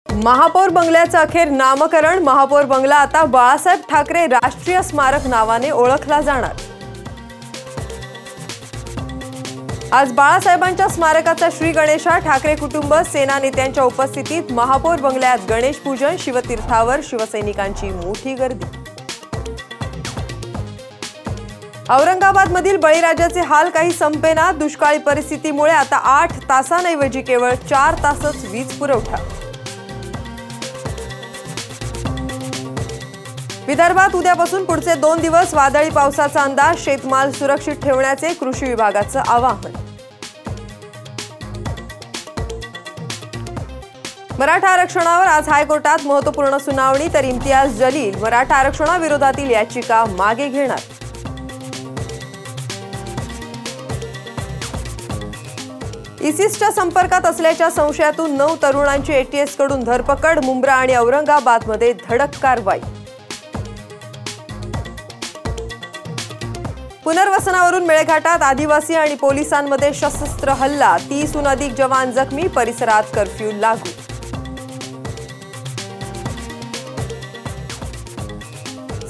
महापौर बंगल्याचं अखेर नामकरण। महापौर बंगला आता बाळासाहेब ठाकरे राष्ट्रीय स्मारक नावाने ओळखला जाणार। आज बाळासाहेबांच्या स्मारकाचा श्री गणेशा ठाकरे कुटुंब सेना नेत्यांच्या उपस्थितीत महापौर बंगल्यात गणेश पूजन। शिवतीर्थावर शिवसैनिकांची मोठी गर्दी। औरंगाबादमधील बळीराजाचे हाल काही संपेना। दुष्काळी परिस्थितीमुळे आता 8 तासांऐवजी केवळ 4 तासच वीज पुरवठा। विदर्भात उद्यापासून पुढचे 2 दिवस वादळी पावसाचा अंदाज। शेतमाल सुरक्षित ठेवण्याचे कृषी विभागाचं आवाहन। मराठा आरक्षणावर आज हायकोर्टात महत्त्वपूर्ण सुनावणी। तर इम्तियाज जलील मराठा आरक्षणाविरोधातील याचिका मागे घेणार। इसिसच्या संपर्कात असल्याच्या संशयातून 9 तरुणांची एटीएस कडून धरपकड। मुंब्रा आणि औरंगाबादमध्ये धडक कारवाई। पुनर्वसनावरून मेळघाटात आदिवासी आणि पोलिसांमध्ये सशस्त्र हल्ला। 30हून अधिक जवान जखमी। परिसरात कर्फ्यू लागू।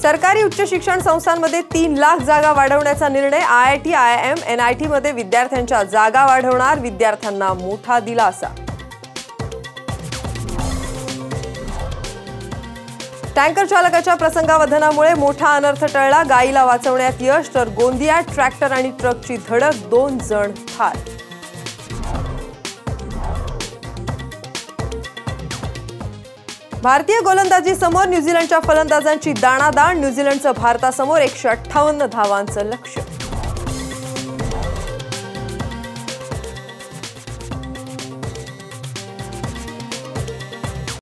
सरकारी उच्च शिक्षण संस्थांमध्ये 3 लाख जागा वाढवण्याचा निर्णय। IIT, IIM, NIT मध्ये विद्यार्थ्यांच्या जागा वाढवणार। विद्यार्थ्यांना मोठा दिलासा। टँकर चालकाच्या प्रसंगावधानामुळे मोठा अनर्थ टळला। गायीला वाचवण्यात यश। तर गोंदियात ट्रॅक्टर आणि ट्रकची धडक, 2 जण ठार। भारतीय गोलंदाजी समोर न्यूझीलंडच्या फलंदाजांची दाणादाण। न्यूझीलंडचं भारतासमोर 158 धावांचं लक्ष्य।